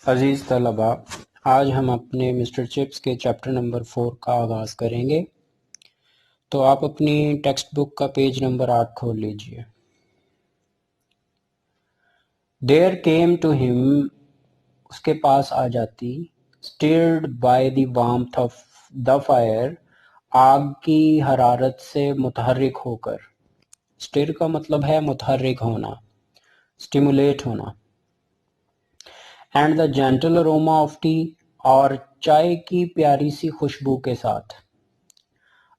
عزیز طلبہ، آج ہم اپنے مسٹر چپس کے چیپٹر نمبر 4 کا آغاز کریں گے۔ تو آپ اپنی ٹیکسٹ بک کا پیج نمبر 8 کھول لیجئے۔ There came to him، اس کے پاس آ جاتی، stirred by the warmth of the fire، آگ کی حرارت سے متحرک ہو کر۔ stir کا مطلب ہے متحرک ہونا، stimulate ہونا۔ and the gentle aroma of tea، اور چائے کی پیاری سی خوشبو کے ساتھ۔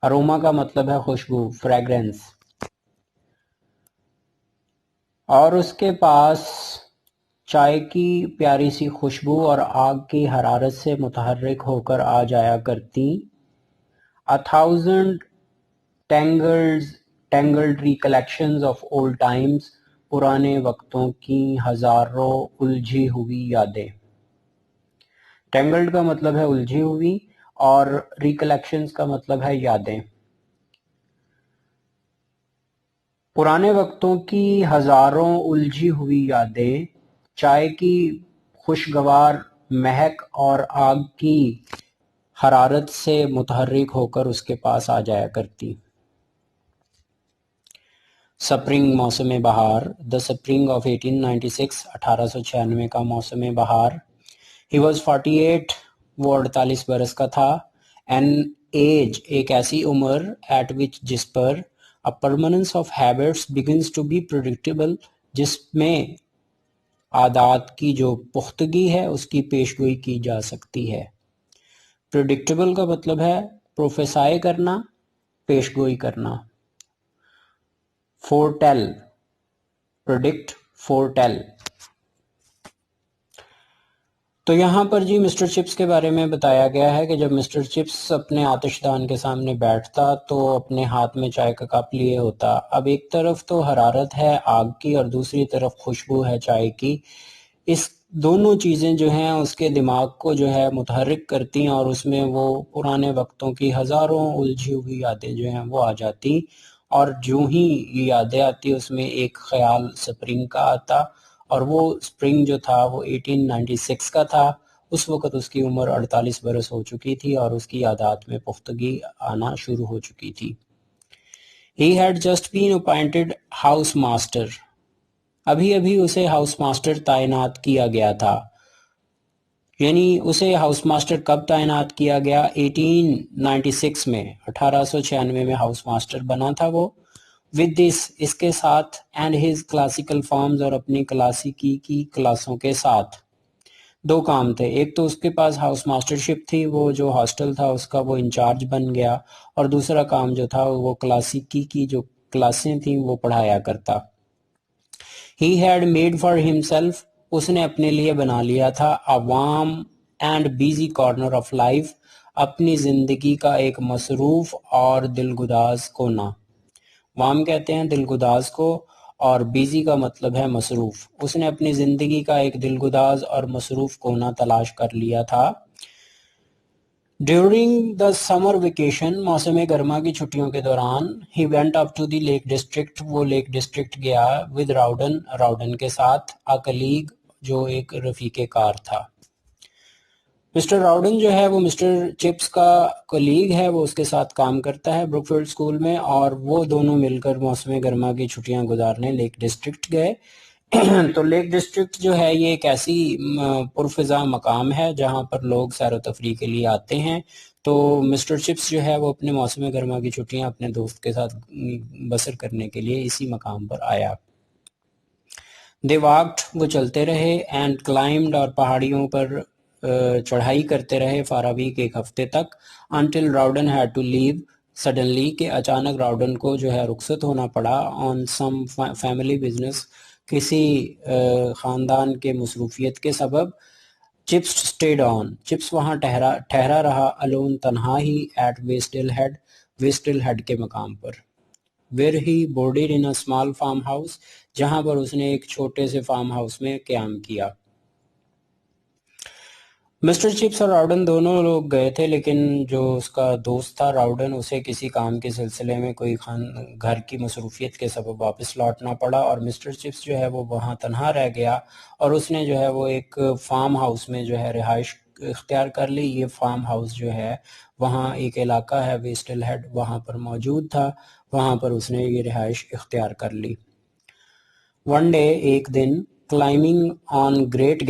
اروما کا مطلب ہے خوشبو، فریگرنس۔ اور اس کے پاس چائے کی پیاری سی خوشبو اور آگ کی حرارت سے متحرک ہو کر آ جایا کرتی۔ A thousand tangled recollections of old times، پرانے وقتوں کی ہزاروں الجھی ہوئی یادیں۔ ٹینگلڈ کا مطلب ہے الجھی ہوئی اور ریکلیکشنز کا مطلب ہے یادیں۔ پرانے وقتوں کی ہزاروں الجھی ہوئی یادیں چائے کی خوشگوار مہک اور آگ کی حرارت سے متحرک ہو کر اس کے پاس آ جایا کرتی۔ سپرنگ، موسم بہار۔ The spring of 1896، 1896 کا موسم بہار۔ He was 48، وہ 48 برس کا تھا۔ An age، ایک ایسی عمر، at which، جس پر a permanence of habits begins to be predictable، جس میں عادات کی جو پختگی ہے اس کی پیشگوئی کی جا سکتی ہے۔ predictable کا مطلب ہے پروفیسائی کرنا، پیشگوئی کرنا۔ foretell، predict، foretell۔ تو یہاں پر جی مسٹر چپس کے بارے میں بتایا گیا ہے کہ جب مسٹر چپس اپنے آتش دان کے سامنے بیٹھتا تو اپنے ہاتھ میں چائے کا کپ لیے ہوتا۔ اب ایک طرف تو حرارت ہے آگ کی اور دوسری طرف خوشبو ہے چائے کی۔ اس دونوں چیزیں جو ہیں اس کے دماغ کو جو ہے متحرک کرتی ہیں اور اس میں وہ پرانے وقتوں کی ہزاروں الجھی ہوئی یادیں جو ہیں وہ آ جاتی، اور جو ہی یہ یادیں آتی اس میں ایک خیال سپرنگ کا آتا، اور وہ سپرنگ جو تھا وہ 1896 کا تھا۔ اس وقت اس کی عمر 48 برس ہو چکی تھی اور اس کی عادات میں پختگی آنا شروع ہو چکی تھی۔ He had just been appointed house master، ابھی ابھی اسے ہاؤس ماسٹر تعینات کیا گیا تھا۔ یعنی اسے ہاؤس ماسٹر کب تعینات کیا گیا؟ 1896 میں، 1896 میں ہاؤس ماسٹر بنا تھا وہ۔ with this، اس کے ساتھ، and his classical forms، اور اپنی کلاسیکی کی کلاسوں کے ساتھ۔ دو کام تھے، ایک تو اس کے پاس ہاؤس ماسٹر شپ تھی، وہ جو ہاسٹل تھا اس کا وہ انچارج بن گیا، اور دوسرا کام جو تھا وہ کلاسیکی کی جو کلاسیں تھیں وہ پڑھایا کرتا۔ He had made for himself، اس نے اپنے لیے بنا لیا تھا a warm and busy corner of life، اپنی زندگی کا ایک مصروف اور دلگداز کونا۔ وام کہتے ہیں دلگداز کو، اور بیزی کا مطلب ہے مصروف۔ اس نے اپنی زندگی کا ایک دلگداز اور مصروف کونا تلاش کر لیا تھا۔ ڈیورنگ دا سمر ویکیشن، موسم گرما کی چھٹیوں کے دوران، he went up to the lake district, وہ لیک ڈسٹرکٹ گیا، ود راؤڈن، راؤڈن کے ساتھ، a colleague، جو ایک رفیق کار تھا۔ مسٹر راؤڈن جو ہے وہ مسٹر چپس کا کلیگ ہے، وہ اس کے ساتھ کام کرتا ہے بروک فیلڈ اسکول میں، اور وہ دونوں مل کر موسم گرما کی چھٹیاں گزارنے لیک ڈسٹرکٹ گئے۔ تو لیک ڈسٹرکٹ جو ہے یہ ایک ایسی پرفضا مقام ہے جہاں پر لوگ سیر و تفریح کے لیے آتے ہیں۔ تو مسٹر چپس جو ہے وہ اپنے موسم گرما کی چھٹیاں اپنے دوست کے ساتھ بسر کرنے کے لیے اسی مقام پر آیا۔ They walked، وہ چلتے رہے، and climbed، اور پہاڑیوں پر چڑھائی کرتے رہے فار a week، ایک ہفتے تک، until Rowden had to leave suddenly، کہ اچانک راؤڈن کو جو ہے رخصت ہونا پڑا، on some family business، کسی خاندان کے مصروفیت کے سبب۔ چپس stayed on، چپس وہاں ٹھہرا رہا، alone، تنہا ہی، at ویسٹل ہیڈ، ویسٹل ہیڈ کے مقام پر۔ where he boarded in a small farm house، جہاں پر اس نے ایک چھوٹے سے فارم ہاؤس میں قیام کیا۔ مسٹر چپس اور راؤڈن دونوں لوگ گئے تھے، لیکن جو اس کا دوست تھا راؤڈن، اسے کسی کام کے سلسلے میں کوئی گھر کی مصروفیت کے سبب واپس لوٹنا پڑا، اور مسٹر چپس جو ہے وہ وہاں تنہا رہ گیا، اور اس نے جو ہے وہ ایک فارم ہاؤس میں جو ہے رہائش اختیار کر لی۔ یہ فارم ہاؤس جو ہے وہاں ایک علاقہ ہے ویسٹل ہیڈ، وہاں پر موجود تھا، وہاں پر اس نے یہ رہائش اختیار کر لی۔ ون ڈے، ایک دن، کلائمنگ آن گریٹ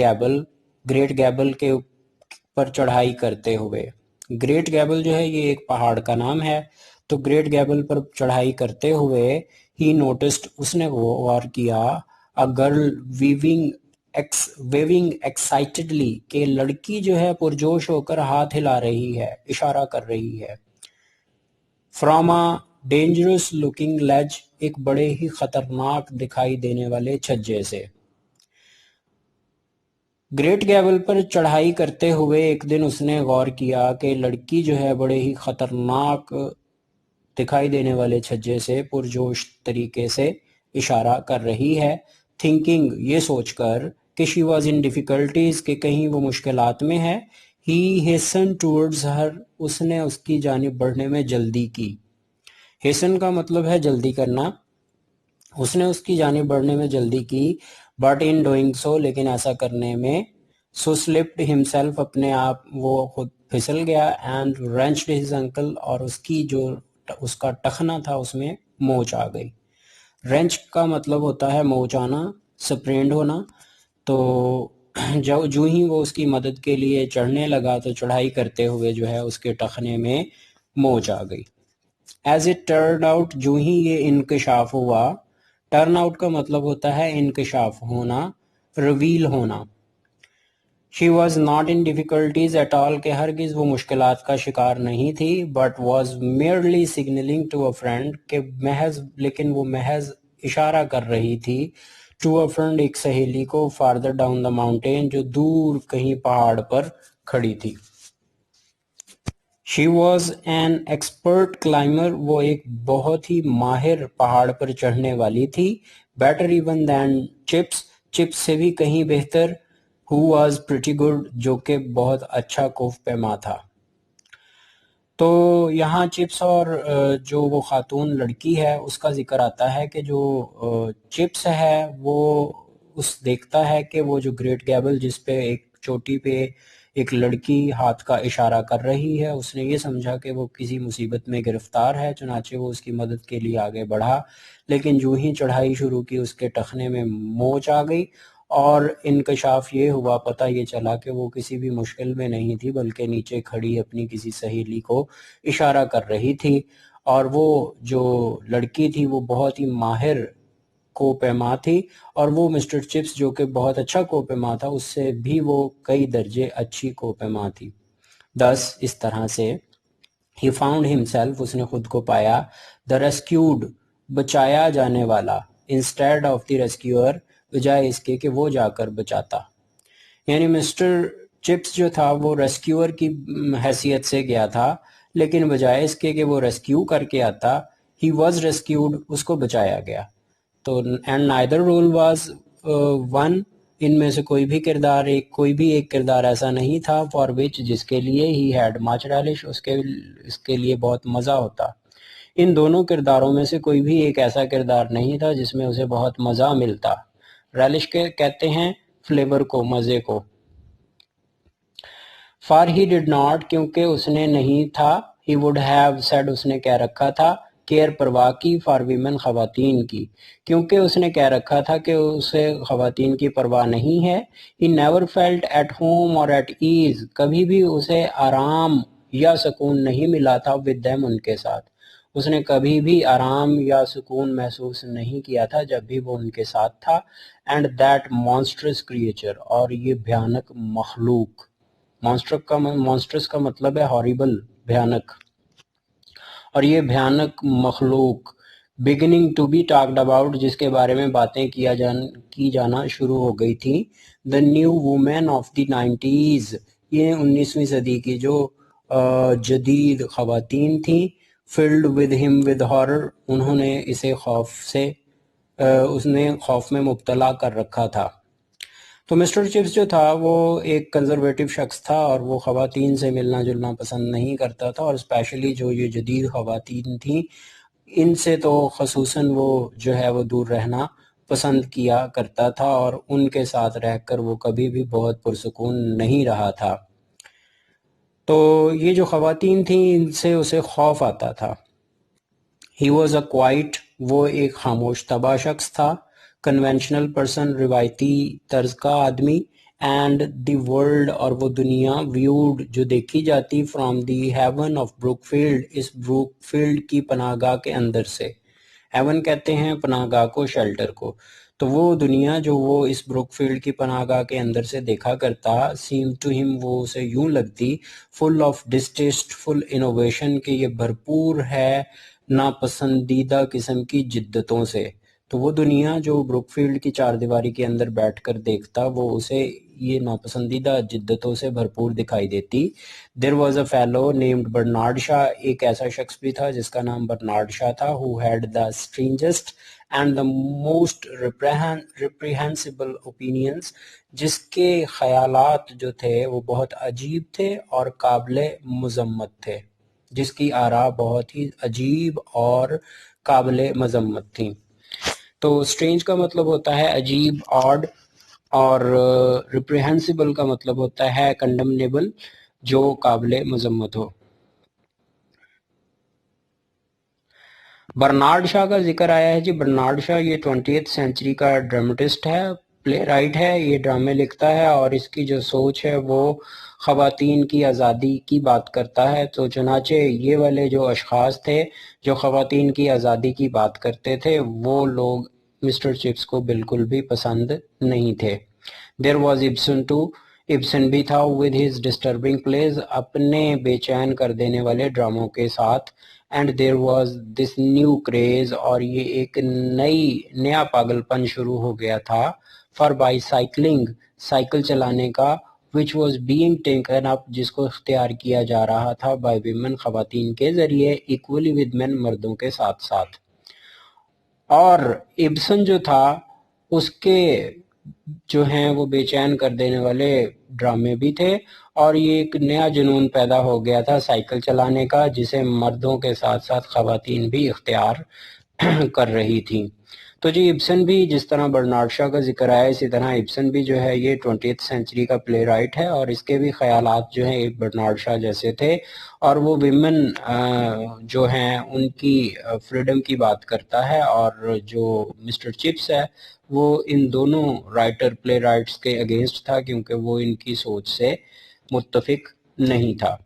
گیبل کے پر چڑھائی کرتے ہوئے۔ گریٹ گیبل جو ہے یہ ایک پہاڑ کا نام ہے، تو گریٹ گیبل پر چڑھائی کرتے ہوئے ہی نوٹسڈ، اس نے غور کیا، a girl waving excitedly، کہ لڑکی جو ہے پرجوش ہو کر ہاتھ ہلا رہی ہے، اشارہ کر رہی ہے۔ from a dangerous looking ledge، ایک بڑے ہی خطرناک دکھائی دینے والے چھجے سے۔ گریٹ گیبل پر چڑھائی کرتے ہوئے ایک دن اس نے غور کیا کہ لڑکی جو ہے بڑے ہی خطرناک دکھائی دینے والے چھجے سے پرجوش طریقے سے اشارہ کر رہی ہے۔ تھنکنگ، یہ سوچ کر کہ she was in difficulties، کہ کہیں وہ مشکلات میں ہے، he hastened towards her، اس نے اس کی جانب بڑھنے میں جلدی کی۔ hasten کا مطلب ہے جلدی کرنا، اس نے اس کی جانب بڑھنے میں جلدی کی، but in doing so، لیکن ایسا کرنے میں، so slipped himself، اپنے آپ وہ خود پھسل گیا، and wrenched his ankle، اور اس کی جو اس کا ٹخنا تھا اس میں موچ آ گئی۔ رینچ کا مطلب ہوتا ہے موچ آنا، سپرینڈ ہونا، تو جو ہی وہ اس کی مدد کے لیے چڑھنے لگا تو چڑھائی کرتے ہوئے جو ہے اس کے ٹخنے میں موچ آ گئی۔ ایز اٹ ٹرن آؤٹ، جو ہی یہ انکشاف ہوا، ٹرن آؤٹ کا مطلب ہوتا ہے انکشاف ہونا، ریویل ہونا۔ She was not in difficulties at all، کہ ہرگز وہ مشکلات کا شکار نہیں تھی، but was merely signaling to a friend، کہ لیکن وہ محض اشارہ کر رہی تھی to a friend، ایک سہیلی کو، farther down the mountain، جو دور کہیں پہاڑ پر کھڑی تھی۔ She was an expert climber، وہ ایک بہت ہی ماہر پہاڑ پر چڑھنے والی تھی۔ better even than چپس سے بھی کہیں بہتر، who was pretty good، جو کہ بہت اچھا کوف پیما تھا۔ تو یہاں چپس اور جو وہ خاتون لڑکی ہے اس کا ذکر آتا ہے کہ جو چپس ہے وہ دیکھتا ہے کہ وہ جو گریٹ گیبل جس پہ ایک چوٹی پہ ایک لڑکی ہاتھ کا اشارہ کر رہی ہے، اس نے یہ سمجھا کہ وہ کسی مصیبت میں گرفتار ہے، چنانچہ وہ اس کی مدد کے لیے آگے بڑھا، لیکن جو ہی چڑھائی شروع کی اس کے ٹخنے میں موچ آ گئی، اور انکشاف یہ ہوا، پتہ یہ چلا کہ وہ کسی بھی مشکل میں نہیں تھی بلکہ نیچے کھڑی اپنی کسی سہیلی کو اشارہ کر رہی تھی، اور وہ جو لڑکی تھی وہ بہت ہی ماہر کو پیما تھی، اور وہ مسٹر چپس جو کہ بہت اچھا کو پیما تھا اس سے بھی وہ کئی درجے اچھی کو پیما تھی۔ 10 اس طرح سے he found himself، اس نے خود کو پایا، the rescued، بچایا جانے والا، instead of the rescuer، بجائے اس کے کہ وہ جا کر بچاتا۔ یعنی مسٹر چپس جو تھا وہ ریسکیور کی حیثیت سے گیا تھا، لیکن بجائے اس کے کہ وہ ریسکیو کر کے آتا، he was rescued، اس کو بچایا گیا۔ تو and neither role was one، ان میں سے کوئی بھی کردار ایسا نہیں تھا for which، جس کے لیے he had much relish، اس کے لیے بہت مزہ ہوتا۔ ان دونوں کرداروں میں سے کوئی بھی ایک ایسا کردار نہیں تھا جس میں اسے بہت مزہ ملتا۔ ریلش کہتے ہیں فلیور کو، مزے کو۔ for he did not، کیونکہ اس نے نہیں تھا، he would have said، اس نے کہہ رکھا تھا، کیئر پرواہ کی، for women، خواتین کی، کیونکہ اس نے کہہ رکھا تھا کہ اسے خواتین کی پرواہ نہیں ہے۔ he never felt at home or at ease، کبھی بھی اسے آرام یا سکون نہیں ملا تھا with them، ان کے ساتھ، اس نے کبھی بھی آرام یا سکون محسوس نہیں کیا تھا جب بھی وہ ان کے ساتھ تھا۔ and that monstrous creature، اور یہ بھیانک مخلوق، monstrous کا مطلب ہے horrible، بھیانک، اور یہ بھیانک مخلوق beginning to be talked about، جس کے بارے میں باتیں کی جانا شروع ہو گئی تھی، the new woman of the 90s، یہ 19ویں صدی کی جو جدید خواتین تھیں، filled with him with horror، انہوں نے اسے اس نے خوف میں مبتلا کر رکھا تھا۔ تو مسٹر چپس جو تھا وہ ایک کنزرویٹو شخص تھا اور وہ خواتین سے ملنا جلنا پسند نہیں کرتا تھا، اور اسپیشلی جو یہ جدید خواتین تھیں ان سے تو خصوصاً وہ جو ہے وہ دور رہنا پسند کیا کرتا تھا، اور ان کے ساتھ رہ کر وہ کبھی بھی بہت پرسکون نہیں رہا تھا۔ تو یہ جو خواتین تھیں ان سے اسے خوف آتا تھا۔ ہی واز اے کوائٹ، وہ ایک خاموش طبع شخص تھا، کنونشنل پرسن، روایتی طرز کا آدمی، اینڈ دی ورلڈ، اور وہ دنیا، ویوڈ جو دیکھی جاتی، from the haven of Brookfield, اس بروک فیلڈ کی پناہ گاہ کے اندر سے۔ ہیون کہتے ہیں پناہ گاہ کو، شیلٹر کو، تو وہ دنیا جو وہ اس بروک فیلڈ کی پناہ گاہ کے اندر سے دیکھا کرتا، سیم ٹو ہم، وہ اسے یوں لگتی، فل آف ڈسٹیسٹ، فل انوویشن، کہ یہ بھرپور ہے ناپسندیدہ قسم کی جدتوں سے۔ تو وہ دنیا جو بروک فیلڈ کی چار دیواری کے اندر بیٹھ کر دیکھتا وہ اسے یہ ناپسندیدہ جدتوں سے بھرپور دکھائی دیتی۔ There was a fellow named Bernard Shaw, ایک ایسا شخص بھی تھا جس کا نام برنارڈ شاہ تھا، who had the strangest and the most reprehensible opinions، جس کے خیالات جو تھے وہ بہت عجیب تھے اور قابل مذمت تھے، جس کی آراء بہت ہی عجیب اور قابل مذمت تھیں۔ تو اسٹرینج کا مطلب ہوتا ہے عجیب، آڈ، اور ریپریہنسبل کا مطلب ہوتا ہے کنڈمنیبل، جو قابل مذمت ہو۔ برنارڈ شاہ کا ذکر آیا ہے جی۔ برنارڈ شاہ یہ 20th سینچری کا ڈرامٹسٹ ہے، پلے رائٹ ہے، یہ ڈرامے لکھتا ہے، اور اس کی جو سوچ ہے وہ خواتین کی آزادی کی بات کرتا ہے۔ تو چنانچہ یہ والے جو اشخاص تھے جو خواتین کی آزادی کی بات کرتے تھے وہ لوگ مسٹر چپس کو بالکل بھی پسند نہیں تھے۔ There was Ibsen too, Ibsen بھی تھا، ود ہز ڈسٹربنگ پلیز، اپنے بے چین کر دینے والے ڈراموں کے ساتھ، and there was this new craze, اور یہ ایک نیا پاگل پن شروع ہو گیا تھا، فار بائی سائیکلنگ، سائیکل چلانے کا، which was being taken up، جس کو اختیار کیا جا رہا تھا، by women، خواتین کے ذریعے، equally with men، مردوں کے ساتھ ساتھ۔ اور ابسن جو تھا اس کے جو ہیں وہ بے چین کر دینے والے ڈرامے بھی تھے، اور یہ ایک نیا جنون پیدا ہو گیا تھا سائیکل چلانے کا، جسے مردوں کے ساتھ ساتھ خواتین بھی اختیار کر رہی تھیں۔ تو جی ابسن بھی جس طرح برنارڈ شاہ کا ذکر آیا اسی طرح ابسن بھی جو ہے یہ 20th سینچری کا پلے رائٹ ہے، اور اس کے بھی خیالات جو ہیں ایک برنارڈ شاہ جیسے تھے، اور وہ ویمن جو ہیں ان کی فریڈم کی بات کرتا ہے، اور جو مسٹر چپس ہے وہ ان دونوں رائٹر پلے رائٹس کے اگینسٹ تھا، کیونکہ وہ ان کی سوچ سے متفق نہیں تھا۔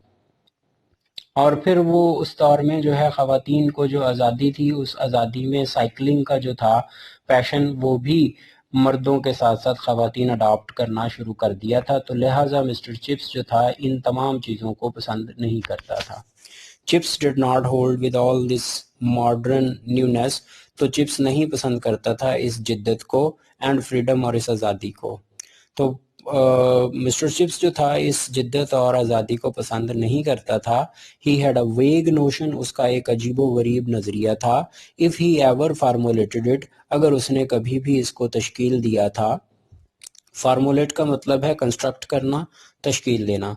اور پھر وہ اس دور میں جو ہے خواتین کو جو آزادی تھی اس آزادی میں سائیکلنگ کا جو تھا پیشن وہ بھی مردوں کے ساتھ ساتھ خواتین اڈاپٹ کرنا شروع کر دیا تھا، تو لہٰذا مسٹر چپس جو تھا ان تمام چیزوں کو پسند نہیں کرتا تھا۔ Chips did not hold with all this modern newness, تو چپس نہیں پسند کرتا تھا اس جدت کو، اینڈ فریڈم، اور اس آزادی کو۔ تو مسٹر چپس جو تھا اس جدت اور آزادی کو پسند نہیں کرتا تھا۔ He had a wig notion, اس کا ایک عجیب و غریب نظریہ تھا۔ If he ever formulated it, اگر اس نے کبھی بھی اس کو تشکیل دیا تھا۔ فارمولیٹ کا مطلب ہے کنسٹرکٹ کرنا، تشکیل دینا۔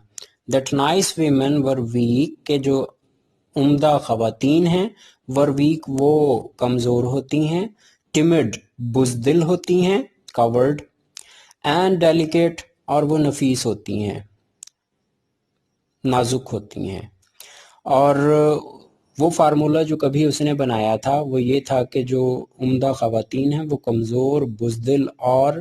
That nice women were weak, کہ جو عمدہ خواتین ہیں، ور ویک وہ کمزور ہوتی ہیں، ٹمڈ بزدل ہوتی ہیں، کاورڈ، اینڈ ڈیلیکیٹ، اور وہ نفیس ہوتی ہیں، نازک ہوتی ہیں۔ اور وہ فارمولہ جو کبھی اس نے بنایا تھا وہ یہ تھا کہ جو عمدہ خواتین ہیں وہ کمزور، بزدل اور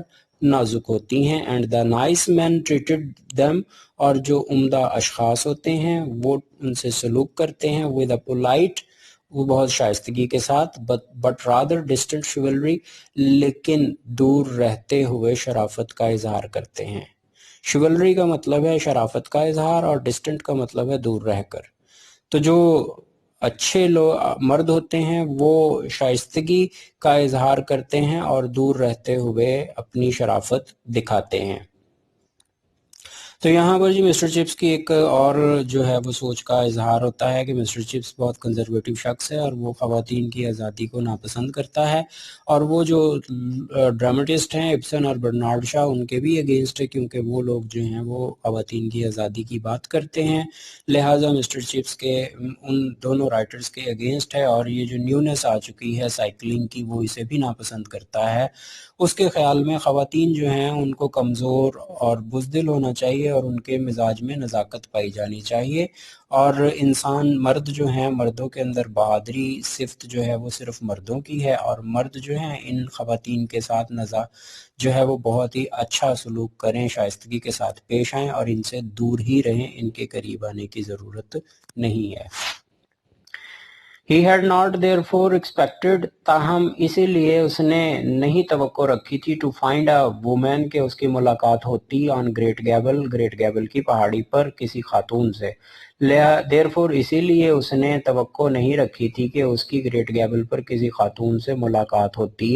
نازک ہوتی ہیں، and the nice men treated them، اور جو عمدہ اشخاص ہوتے ہیں وہ ان سے سلوک کرتے ہیں، with a polite، وہ بہت شائستگی کے ساتھ، but rather distant chivalry، لیکن دور رہتے ہوئے شرافت کا اظہار کرتے ہیں۔ شیولری کا مطلب ہے شرافت کا اظہار، اور ڈسٹنٹ کا مطلب ہے دور رہ کر۔ تو جو اچھے مرد ہوتے ہیں وہ شائستگی کا اظہار کرتے ہیں اور دور رہتے ہوئے اپنی شرافت دکھاتے ہیں۔ تو یہاں پر جی مسٹر چپس کی ایک اور جو ہے وہ سوچ کا اظہار ہوتا ہے کہ مسٹر چپس بہت کنزرویٹو شخص ہے اور وہ خواتین کی آزادی کو ناپسند کرتا ہے، اور وہ جو ڈرامٹسٹ ہیں ابسن اور برنارڈ شاہ ان کے بھی اگینسٹ ہے، کیونکہ وہ لوگ جو ہیں وہ خواتین کی آزادی کی بات کرتے ہیں، لہٰذا مسٹر چپس کے ان دونوں رائٹرز کے اگینسٹ ہے، اور یہ جو نیونس آ چکی ہے سائیکلنگ کی وہ اسے بھی ناپسند کرتا ہے۔ اس کے خیال میں خواتین جو ہیں ان کو کمزور اور بزدل ہونا چاہیے اور ان کے مزاج میں نزاکت پائی جانی چاہیے، اور انسان مرد جو ہیں مردوں کے اندر بہادری صفت جو ہے وہ صرف مردوں کی ہے، اور مرد جو ہیں ان خواتین کے ساتھ جو ہے وہ بہت ہی اچھا سلوک کریں، شائستگی کے ساتھ پیش آئیں اور ان سے دور ہی رہیں، ان کے قریب آنے کی ضرورت نہیں ہے۔ He had not therefore expected، تاہم اسی لیے اس نے نہیں توقع رکھی تھی to find a woman کہ اس کی ملاقات ہوتی on گریٹ گیبل کی پہاڑی پر کسی خاتون سے، therefore اسی لیے اس نے توقع نہیں رکھی تھی کہ اس کی گریٹ گیبل پر کسی خاتون سے ملاقات ہوتی،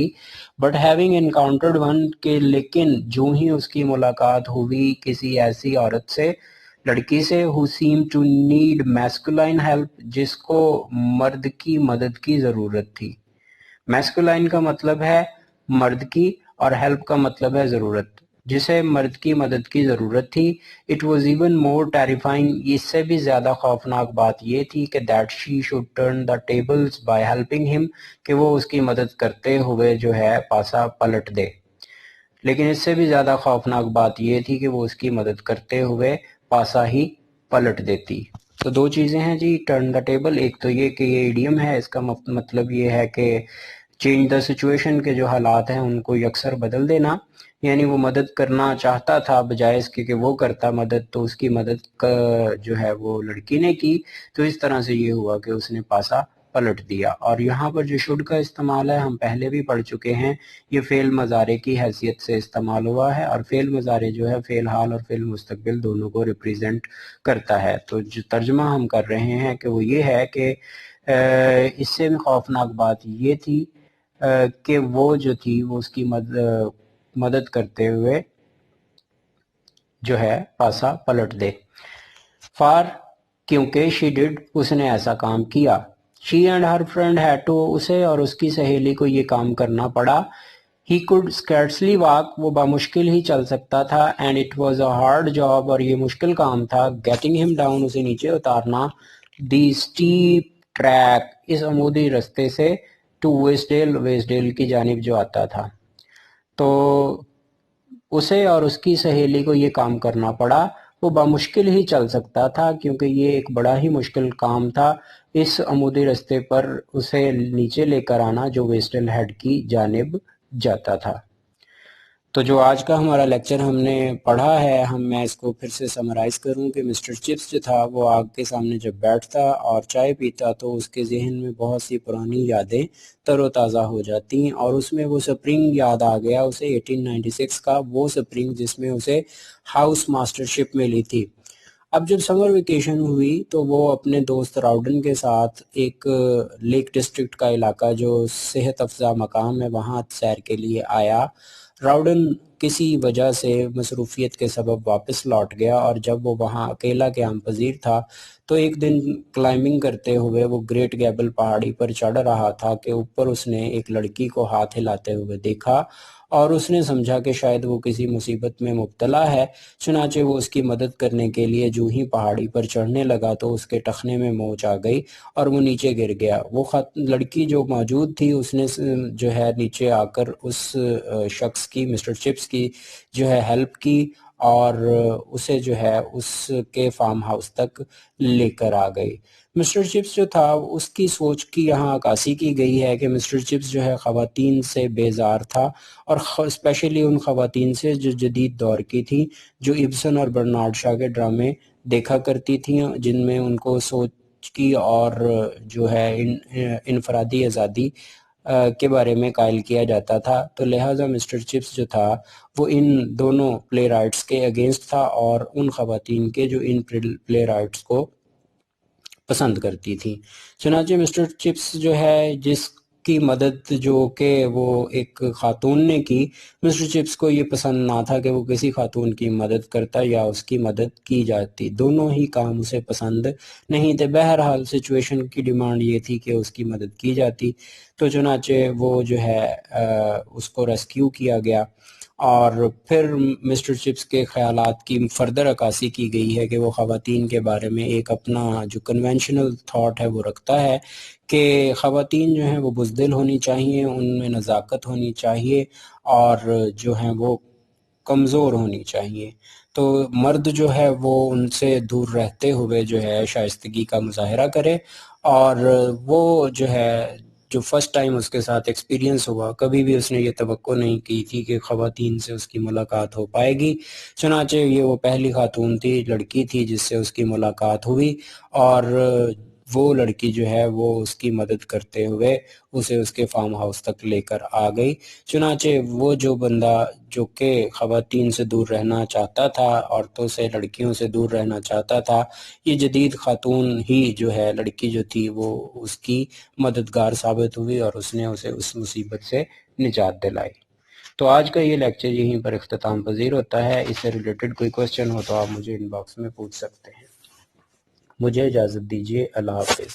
but having encountered one کہ لیکن جو ہی اس کی ملاقات ہوئی کسی ایسی عورت سے، لڑکی سے who seemed to need masculine help جس کو مرد کی مدد کی ضرورت تھی۔ میسکولائن کا مطلب ہے مرد کی اور ہیلپ کا مطلب ہے ضرورت، جسے مرد کی مدد کی ضرورت تھی۔ It was even more terrifying، اس سے بھی زیادہ خوفناک بات یہ تھی کہ that she should turn the tables by helping him کہ وہ اس کی مدد کرتے ہوئے جو ہے پاسا پلٹ دے، لیکن اس سے بھی زیادہ خوفناک بات یہ تھی کہ وہ اس کی مدد کرتے ہوئے پاسا ہی پلٹ دیتی۔ تو دو چیزیں ہیں جی ٹرن دا ٹیبل، ایک تو یہ کہ یہ ایڈیم ہے، اس کا مطلب یہ ہے کہ چینج دا سچویشن کے جو حالات ہیں ان کو یکسر بدل دینا، یعنی وہ مدد کرنا چاہتا تھا بجائے اس کے کہ وہ کرتا مدد، تو اس کی مدد جو ہے وہ لڑکی نے کی، تو اس طرح سے یہ ہوا کہ اس نے پاسا پلٹ دیا۔ اور یہاں پر جو شوڈ کا استعمال ہے ہم پہلے بھی پڑھ چکے ہیں، یہ فعل مضارع کی حیثیت سے استعمال ہوا ہے، اور فعل مضارع جو ہے فعل حال اور فعل مستقبل دونوں کو ریپریزنٹ کرتا ہے۔ تو جو ترجمہ ہم کر رہے ہیں کہ وہ یہ ہے کہ اس سے بھی خوفناک بات یہ تھی کہ وہ جو تھی وہ اس کی مدد کرتے ہوئے جو ہے پاسا پلٹ دے۔ فار کیونکہ she did اس نے ایسا کام کیا، she and her friend had to اسے اور اس کی سہیلی کو یہ کام کرنا پڑا، he could scarcely walk وہ بامشکل ہی چل سکتا تھا، and it was a hard job اور یہ مشکل کام تھا getting him down اسے نیچے اتارنا the steep track اس عمودی رستے سے to ویسڈیل کی جانب جو آتا تھا۔ تو اسے اور اس کی سہیلی کو یہ کام کرنا پڑا، وہ بامشکل ہی چل سکتا تھا کیونکہ یہ ایک بڑا ہی مشکل کام تھا اس عمودی رستے پر اسے نیچے لے کر آنا جو ویسٹل ہیڈ کی جانب جاتا تھا۔ تو جو آج کا ہمارا لیکچر ہم نے پڑھا ہے میں اس کو پھر سے سمرائز کروں کہ مسٹر چپس جو تھا وہ آگ کے سامنے جب بیٹھتا اور چائے پیتا تو اس کے ذہن میں بہت سی پرانی یادیں تر و تازہ ہو جاتی، اور اس میں وہ سپرنگ یاد آ گیا اسے 1896 کا، وہ سپرنگ جس میں اسے ہاؤس ماسٹر شپ ملی تھی۔ اب جب سمر ویکیشن ہوئی تو وہ اپنے دوست راؤڈن کے ساتھ ایک لیک ڈسٹرکٹ کا علاقہ جو صحت افزا مقام ہے وہاں سیر کے لیے آیا۔ راؤڈن کسی وجہ سے مصروفیت کے سبب واپس لوٹ گیا، اور جب وہ وہاں اکیلا قیام پذیر تھا تو ایک دن کلائمبنگ کرتے ہوئے وہ گریٹ گیبل پہاڑی پر چڑھ رہا تھا کہ اوپر اس نے ایک لڑکی کو ہاتھ ہلاتے ہوئے دیکھا، اور اس نے سمجھا کہ شاید وہ کسی مصیبت میں مبتلا ہے، چنانچہ وہ اس کی مدد کرنے کے لیے جو ہی پہاڑی پر چڑھنے لگا تو اس کے ٹخنے میں موچ آ گئی اور وہ نیچے گر گیا۔ وہ لڑکی جو موجود تھی اس نے جو ہے نیچے آ کر اس شخص کی مسٹر چپس کی جو ہے ہیلپ کی اور اسے جو ہے اس کے فارم ہاؤس تک لے کر آ گئی۔ مسٹر چپس جو تھا اس کی سوچ کی یہاں عکاسی کی گئی ہے کہ مسٹر چپس جو ہے خواتین سے بیزار تھا، اور اسپیشلی ان خواتین سے جو جدید دور کی تھیں، جو ابسن اور برنارڈ شاہ کے ڈرامے دیکھا کرتی تھیں جن میں ان کو سوچ کی اور جو ہے انفرادی آزادی کے بارے میں قائل کیا جاتا تھا۔ تو لہٰذا مسٹر چپس جو تھا وہ ان دونوں پلے رائٹس کے اگینسٹ تھا اور ان خواتین کے جو ان پلے رائٹس کو پسند کرتی تھی۔ چنانچہ مسٹر چپس جو ہے جس کی مدد جو کہ وہ ایک خاتون نے کی، مسٹر چپس کو یہ پسند نہ تھا کہ وہ کسی خاتون کی مدد کرتا یا اس کی مدد کی جاتی، دونوں ہی کام اسے پسند نہیں تھے۔ بہرحال سچویشن کی ڈیمانڈ یہ تھی کہ اس کی مدد کی جاتی، تو چنانچہ وہ جو ہے اس کو ریسکیو کیا گیا، اور پھر مسٹر چپس کے خیالات کی فردر عکاسی کی گئی ہے کہ وہ خواتین کے بارے میں ایک اپنا جو کنونشنل تھاٹ ہے وہ رکھتا ہے کہ خواتین جو ہیں وہ بزدل ہونی چاہیے، ان میں نزاکت ہونی چاہیے، اور جو ہیں وہ کمزور ہونی چاہیے۔ تو مرد جو ہے وہ ان سے دور رہتے ہوئے جو ہے شائستگی کا مظاہرہ کرے، اور وہ جو ہے جو فرسٹ ٹائم اس کے ساتھ ایکسپیرینس ہوا، کبھی بھی اس نے یہ توقع نہیں کی تھی کہ خواتین سے اس کی ملاقات ہو پائے گی، چنانچہ یہ وہ پہلی خاتون تھی، لڑکی تھی جس سے اس کی ملاقات ہوئی، اور وہ لڑکی جو ہے وہ اس کی مدد کرتے ہوئے اسے اس کے فارم ہاؤس تک لے کر آ گئی۔ چنانچہ وہ جو بندہ جو کہ خواتین سے دور رہنا چاہتا تھا، عورتوں سے، لڑکیوں سے دور رہنا چاہتا تھا، یہ جدید خاتون ہی جو ہے، لڑکی جو تھی، وہ اس کی مددگار ثابت ہوئی اور اس نے اسے اس مصیبت سے نجات دلائی۔ تو آج کا یہ لیکچر یہیں پر اختتام پذیر ہوتا ہے۔ اس سے ریلیٹڈ کوئی کوسچن ہو تو آپ مجھے ان باکس میں پوچھ سکتے ہیں۔ مجھے اجازت دیجیے، اللہ حافظ۔